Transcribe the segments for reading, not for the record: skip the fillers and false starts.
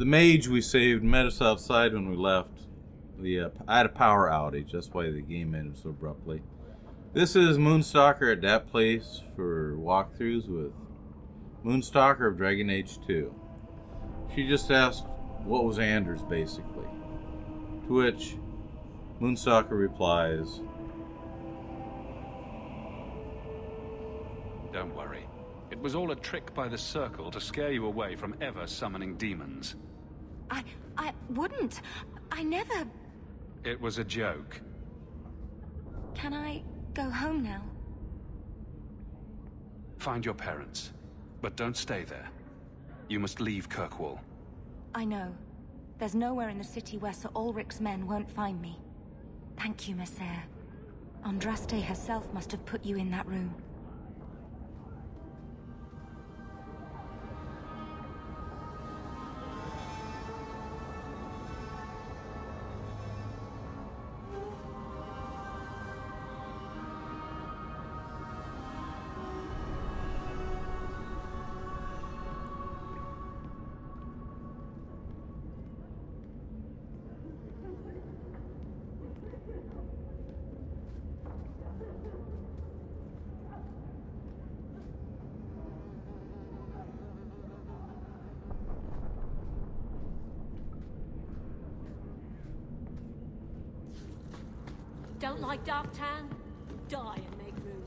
The mage we saved met us outside when we left. I had a power outage. That's why the game ended so abruptly. This is Moonstalker at that place for walkthroughs with Moonstalker of Dragon Age 2. She just asked what was Anders, basically. To which Moonstalker replies, "Don't worry. It was all a trick by the Circle to scare you away from ever summoning demons." I wouldn't. I never... It was a joke. Can I go home now? Find your parents, but don't stay there. You must leave Kirkwall. I know. There's nowhere in the city where Sir Ulrich's men won't find me. Thank you, Messer. Andraste herself must have put you in that room. Don't like dark tan? Die and make room.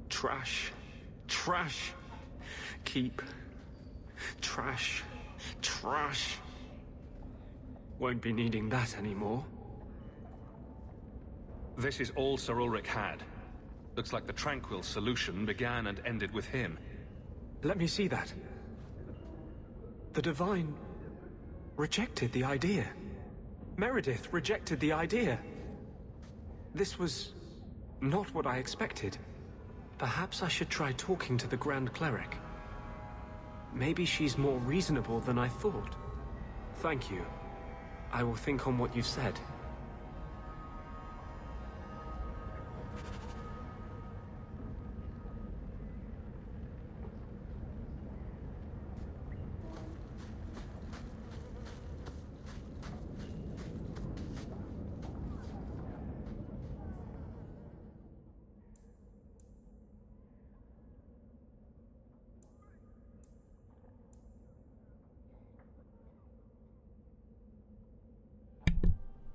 Trash. Trash. Keep. Trash. Trash. Won't be needing that anymore. This is all Sir Ulrich had. Looks like the Tranquil solution began and ended with him. Let me see that. The Divine rejected the idea. Meredith rejected the idea. This was not what I expected. Perhaps I should try talking to the Grand Cleric. Maybe she's more reasonable than I thought. Thank you. I will think on what you've said.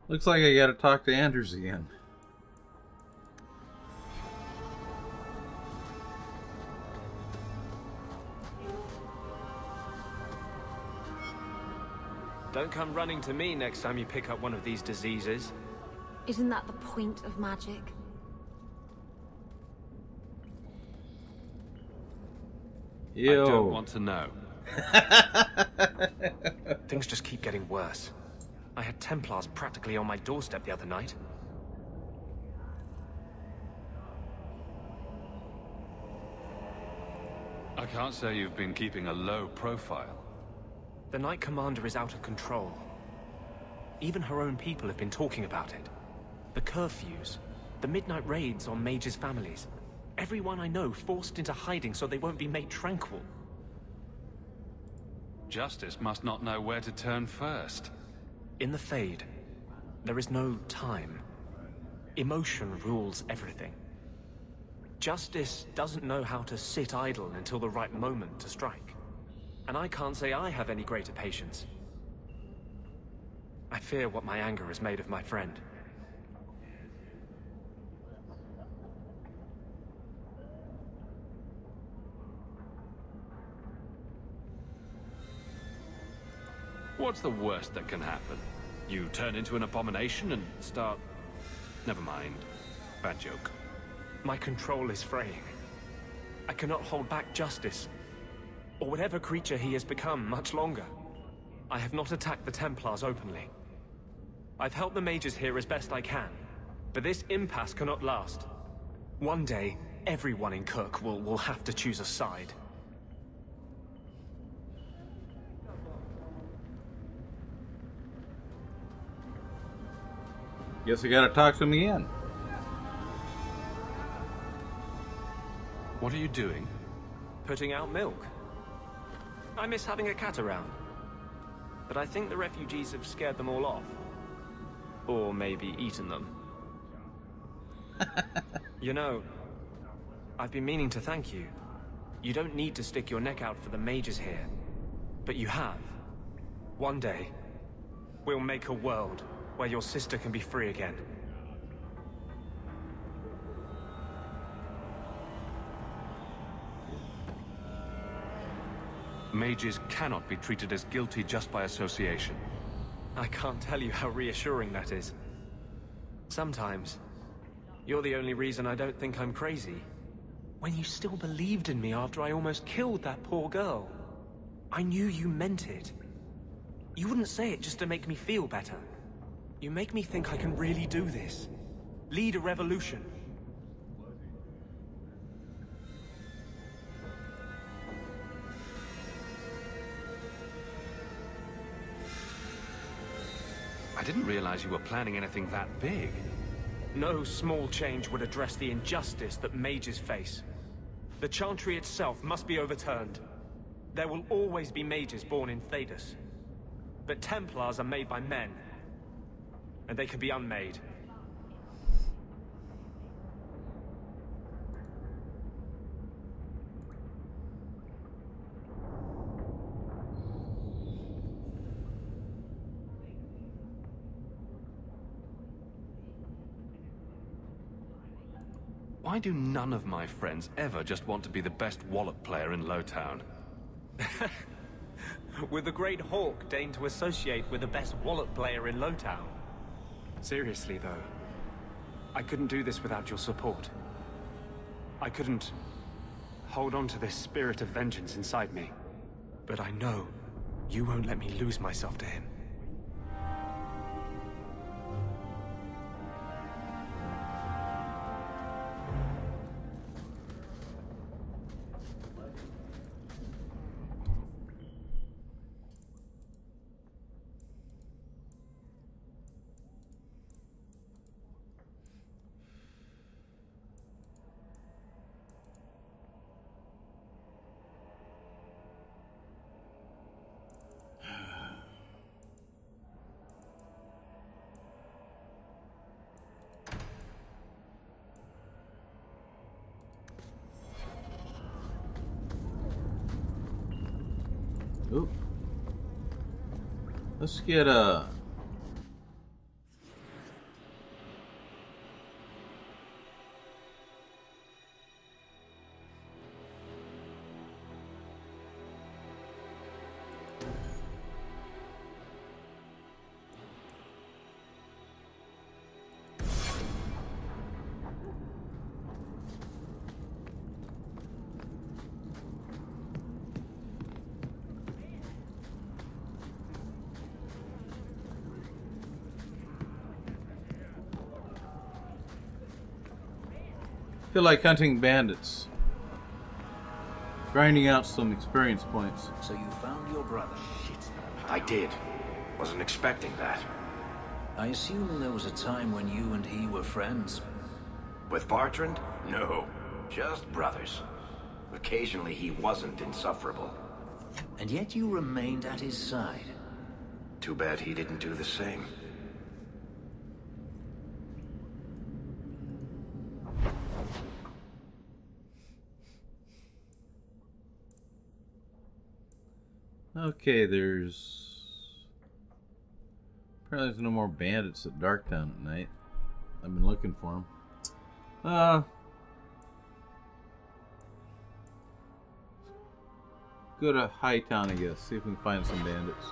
looks like I gotta talk to Anders again. Don't come running to me next time you pick up one of these diseases. Isn't that the point of magic? Ew. I don't want to know. Things just keep getting worse. I had Templars practically on my doorstep the other night. I can't say you've been keeping a low profile. The Knight Commander is out of control. Even her own people have been talking about it. The curfews, the midnight raids on mages' families. Everyone I know forced into hiding so they won't be made tranquil. Justice must not know where to turn first. In the Fade, there is no time. Emotion rules everything. Justice doesn't know how to sit idle until the right moment to strike. And I can't say I have any greater patience. I fear what my anger has made of my friend. What's the worst that can happen? You turn into an abomination and start... Never mind. Bad joke. My control is fraying. I cannot hold back justice, or whatever creature he has become, much longer. I have not attacked the Templars openly. I've helped the mages here as best I can, but this impasse cannot last. One day, everyone in Kirk will have to choose a side. Guess I gotta talk to him again. What are you doing? Putting out milk. I miss having a cat around. But I think the refugees have scared them all off. Or maybe eaten them. You know, I've been meaning to thank you. You don't need to stick your neck out for the mages here. But you have. One day, we'll make a world where your sister can be free again. Mages cannot be treated as guilty just by association. I can't tell you how reassuring that is. Sometimes, you're the only reason I don't think I'm crazy. When you still believed in me after I almost killed that poor girl, I knew you meant it. You wouldn't say it just to make me feel better. You make me think I can really do this. Lead a revolution. I didn't realize you were planning anything that big. No small change would address the injustice that mages face. The Chantry itself must be overturned. There will always be mages born in Thedas. But Templars are made by men. And they can be unmade. Why do none of my friends ever just want to be the best wallet player in Lowtown? With the Great Hawk deigned to associate with the best wallet player in Lowtown. Seriously, though, I couldn't do this without your support. I couldn't hold on to this spirit of vengeance inside me. But I know you won't let me lose myself to him. Oop. Let's get a... feel like hunting bandits. Grinding out some experience points. So you found your brother? Shit. I did. Wasn't expecting that. I assume there was a time when you and he were friends. With Bartrand? No. Just brothers. Occasionally he wasn't insufferable. And yet you remained at his side. Too bad he didn't do the same. Okay, there's Apparently there's no more bandits at Darktown at night. I've been looking for them. Go to Hightown, I guess. See if we can find some bandits.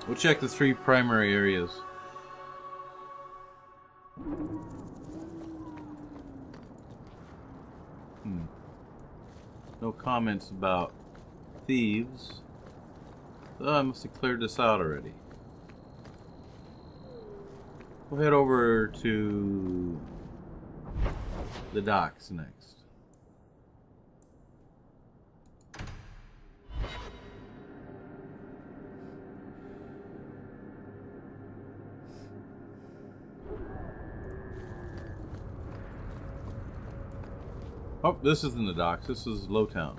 We'll check the 3 primary areas. No comments about thieves. Oh, I must have cleared this out already. We'll head over to the docks next. Oh, this isn't the docks. This is Lowtown.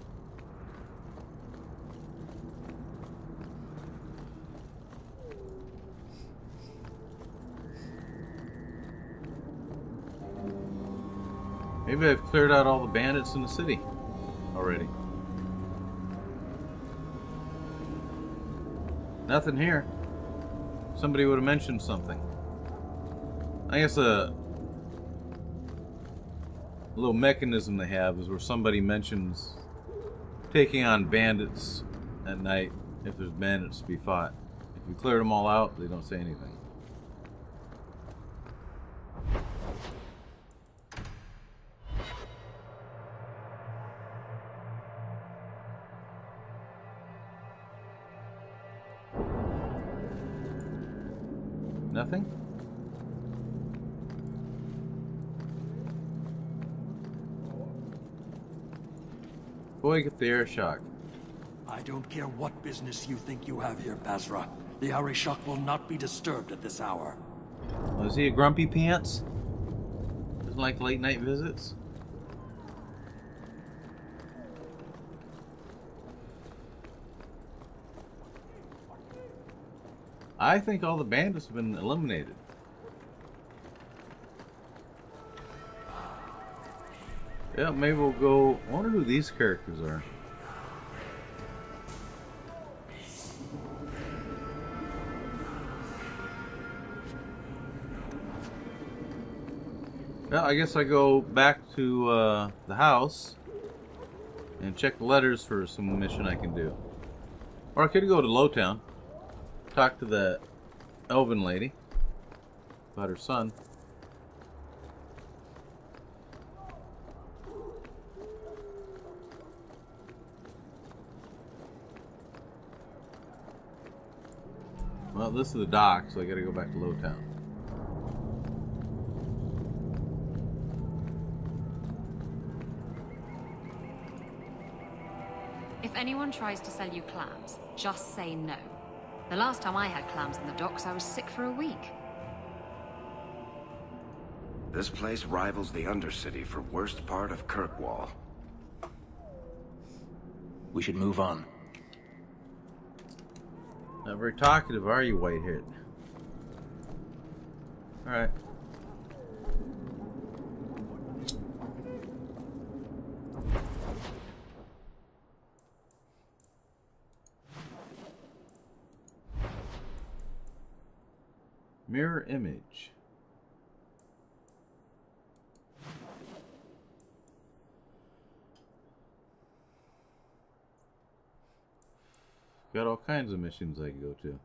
Maybe I've cleared out all the bandits in the city already. Nothing here. Somebody would have mentioned something. I guess a little mechanism they have is where somebody mentions taking on bandits at night if there's bandits to be fought. If you cleared them all out, they don't say anything. Nothing? Boy, get the air shock. I don't care what business you think you have here, Basra. The Arishok will not be disturbed at this hour. Oh, is he a grumpy pants? Doesn't like late night visits? I think all the bandits have been eliminated. Yeah, maybe we'll go... I wonder who these characters are. Yeah, I guess I go back to the house and check the letters for some mission I can do. Or I could go to Lowtown, talk to the elven lady about her son. Well, this is the dock, so I gotta go back to Lowtown. If anyone tries to sell you clams, just say no. The last time I had clams in the docks, I was sick for a week. This place rivals the Undercity for worst part of Kirkwall. We should move on. Not very talkative, are you, Whitehead? Alright. Mirror image. Got all kinds of missions I can go to.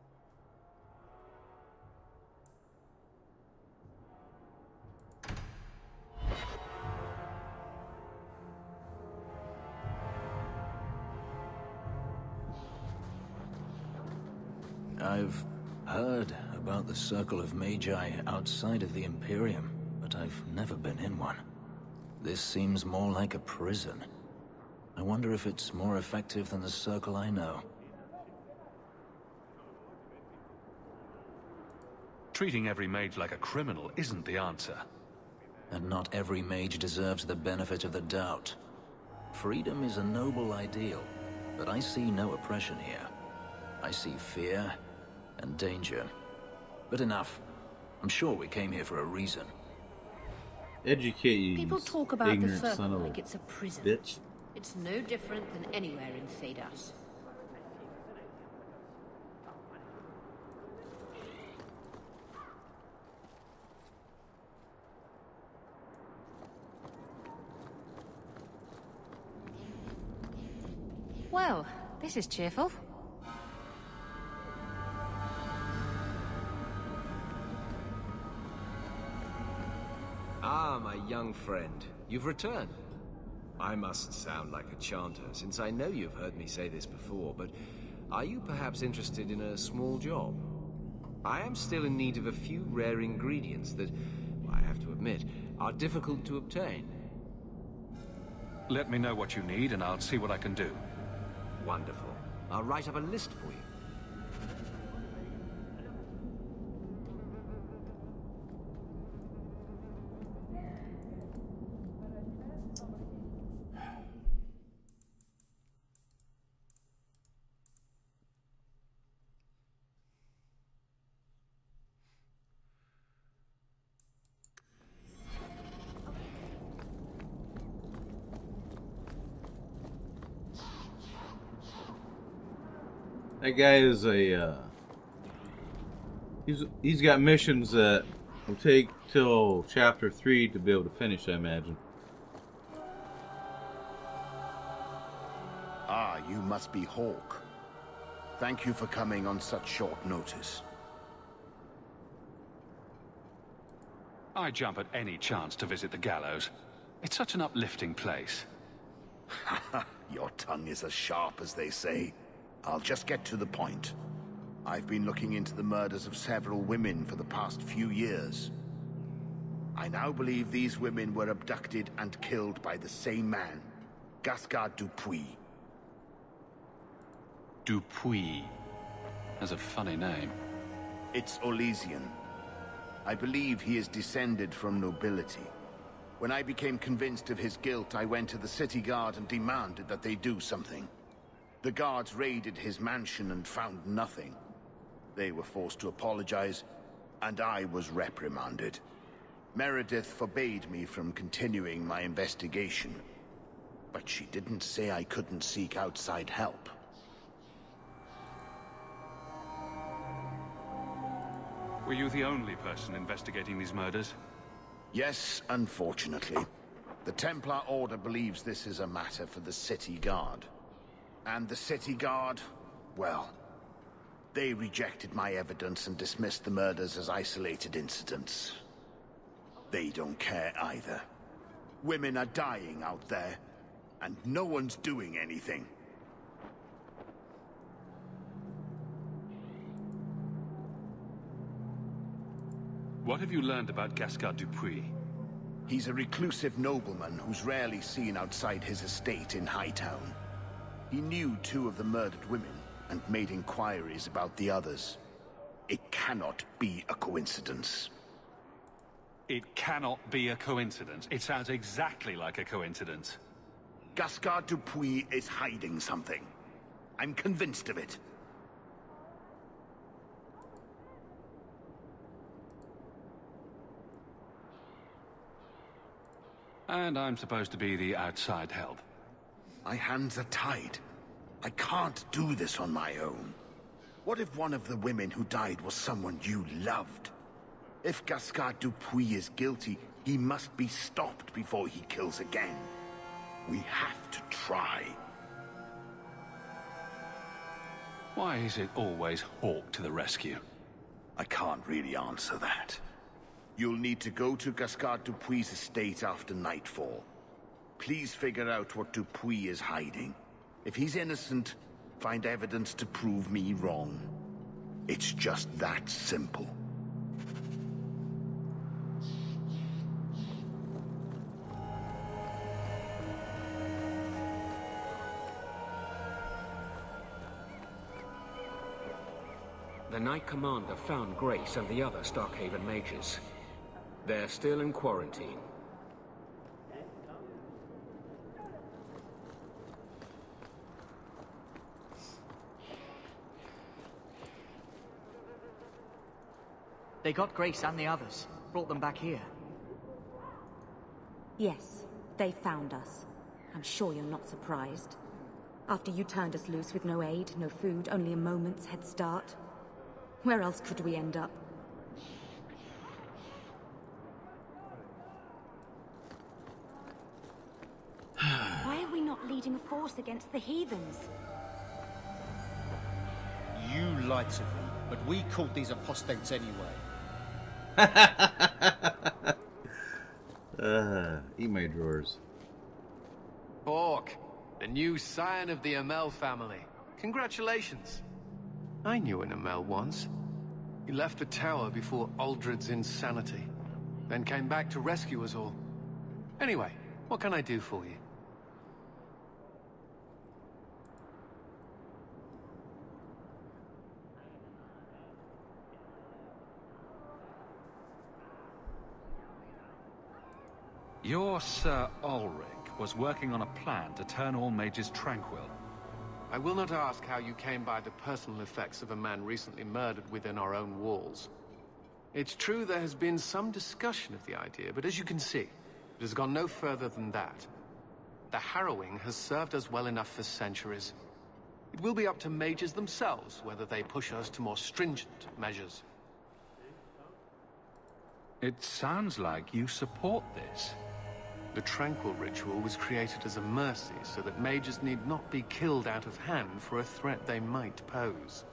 I've heard about the Circle of Magi outside of the Imperium, but I've never been in one. This seems more like a prison. I wonder if it's more effective than the Circle I know. Treating every mage like a criminal isn't the answer. And not every mage deserves the benefit of the doubt. Freedom is a noble ideal, but I see no oppression here. I see fear and danger. But enough. I'm sure we came here for a reason. Educate you, People talk about the ignorant son Circle of a like it's a prison. bitch. It's no different than anywhere in Thedas. Well, this is cheerful. Ah, my young friend. You've returned. I must sound like a chanter, since I know you've heard me say this before, but are you perhaps interested in a small job? I am still in need of a few rare ingredients that, I have to admit, are difficult to obtain. Let me know what you need, and I'll see what I can do. Wonderful. I'll write up a list for you. That guy is a, he's got missions that will take till chapter 3 to be able to finish, I imagine. Ah, you must be Hawk. Thank you for coming on such short notice. I jump at any chance to visit the gallows. It's such an uplifting place. Your tongue is as sharp as they say. I'll just get to the point. I've been looking into the murders of several women for the past few years. I now believe these women were abducted and killed by the same man, Gaspard Dupuis. Dupuis. That's a funny name. It's Olesian. I believe he is descended from nobility. When I became convinced of his guilt, I went to the city guard and demanded that they do something. The guards raided his mansion and found nothing. They were forced to apologize, and I was reprimanded. Meredith forbade me from continuing my investigation. But she didn't say I couldn't seek outside help. Were you the only person investigating these murders? Yes, unfortunately. The Templar Order believes this is a matter for the city guard. And the city guard, well, they rejected my evidence and dismissed the murders as isolated incidents. They don't care either. Women are dying out there, and no one's doing anything. What have you learned about Gaspard Dupuis? He's a reclusive nobleman who's rarely seen outside his estate in Hightown. He knew 2 of the murdered women and made inquiries about the others. It cannot be a coincidence. It cannot be a coincidence. It sounds exactly like a coincidence. Gaspard Dupuis is hiding something. I'm convinced of it. And I'm supposed to be the outside help. My hands are tied. I can't do this on my own. What if one of the women who died was someone you loved? If Gaspard Dupuis is guilty, he must be stopped before he kills again. We have to try. Why is it always Hawk to the rescue? I can't really answer that. You'll need to go to Gaspard Dupuis' estate after nightfall. Please figure out what Dupuis is hiding. If he's innocent, find evidence to prove me wrong. It's just that simple. The Knight Commander found Grace and the other Starkhaven mages. They're still in quarantine. They got Grace and the others. Brought them back here. Yes, they found us. I'm sure you're not surprised. After you turned us loose with no aid, no food, only a moment's head start. Where else could we end up? Why are we not leading a force against the heathens. You lied to me, but we called these apostates anyway. Eat my drawers. Hawk, the new scion of the Amel family. Congratulations. I knew an Amel once. He left the tower before Aldred's insanity, then came back to rescue us all. Anyway, what can I do for you? Your Sir Ulrich was working on a plan to turn all mages tranquil. I will not ask how you came by the personal effects of a man recently murdered within our own walls. It's true there has been some discussion of the idea, but as you can see, it has gone no further than that. The harrowing has served us well enough for centuries. It will be up to mages themselves whether they push us to more stringent measures. It sounds like you support this. The Tranquil Ritual was created as a mercy so that mages need not be killed out of hand for a threat they might pose.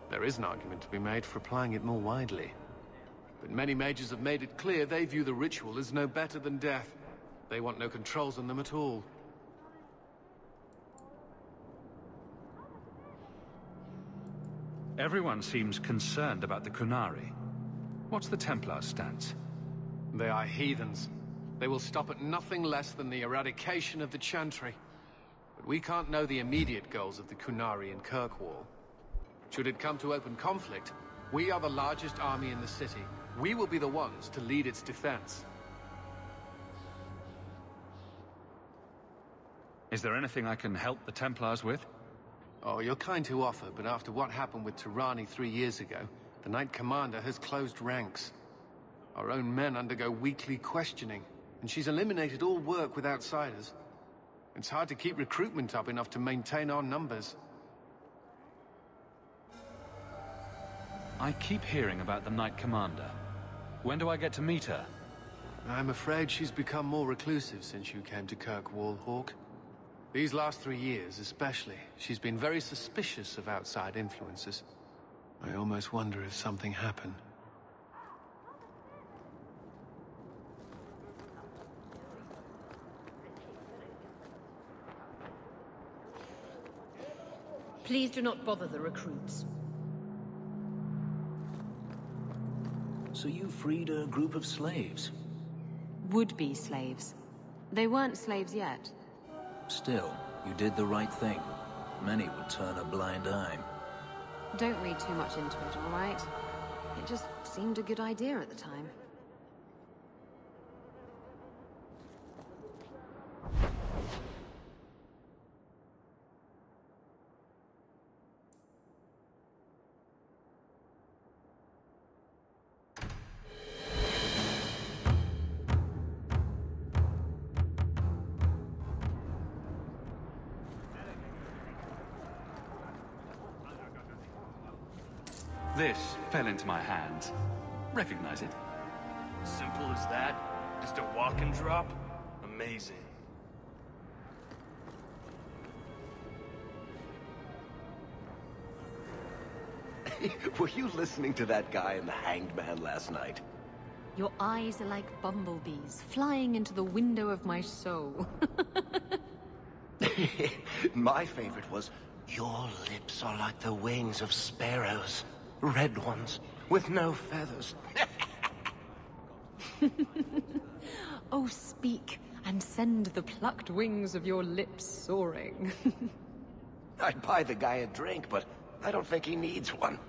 There is an argument to be made for applying it more widely. But many mages have made it clear they view the ritual as no better than death. They want no controls on them at all. Everyone seems concerned about the Qunari. What's the Templar's stance? They are heathens. They will stop at nothing less than the eradication of the Chantry. But we can't know the immediate goals of the Qunari in Kirkwall. Should it come to open conflict, we are the largest army in the city. We will be the ones to lead its defense. Is there anything I can help the Templars with? Oh, you're kind to offer, but after what happened with Tirani 3 years ago, the Knight Commander has closed ranks. Our own men undergo weekly questioning, and she's eliminated all work with outsiders. It's hard to keep recruitment up enough to maintain our numbers. I keep hearing about the Knight Commander. When do I get to meet her? I'm afraid she's become more reclusive since you came to Kirkwall, Hawk. These last 3 years especially, she's been very suspicious of outside influences. I almost wonder if something happened. Please do not bother the recruits. So you freed a group of slaves? Would-be slaves. They weren't slaves yet. Still, you did the right thing. Many would turn a blind eye. Don't read too much into it, all right? It just seemed a good idea at the time. This fell into my hands. Recognize it? Simple as that? Just a walk and drop? Amazing. Were you listening to that guy in the Hanged Man last night? Your eyes are like bumblebees, flying into the window of my soul. My favorite was, "Your lips are like the wings of sparrows. Red ones, with no feathers." Oh, speak, and send the plucked wings of your lips soaring. I'd buy the guy a drink, but I don't think he needs one.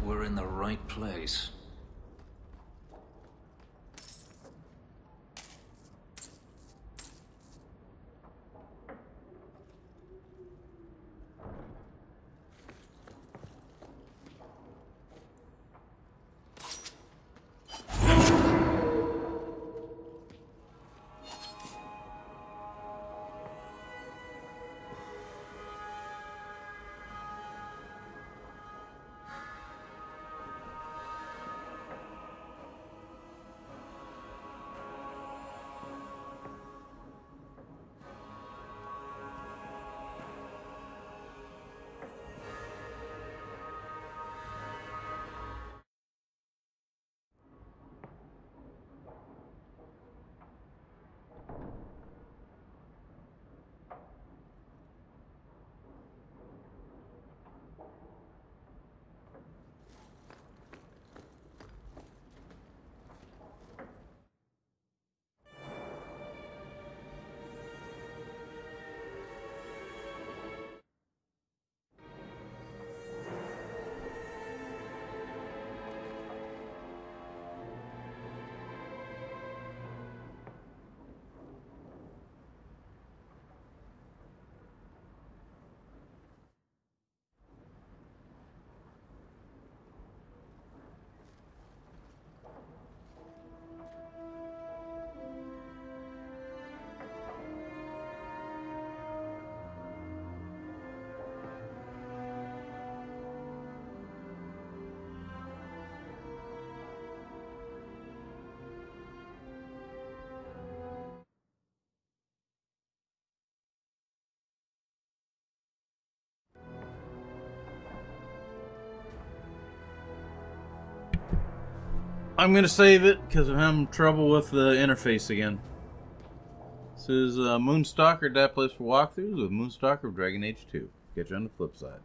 we're in the right place. I'm going to save it because I'm having trouble with the interface again. This is Moonstalker, that place for walkthroughs with Moonstalker of Dragon Age 2. Catch you on the flip side.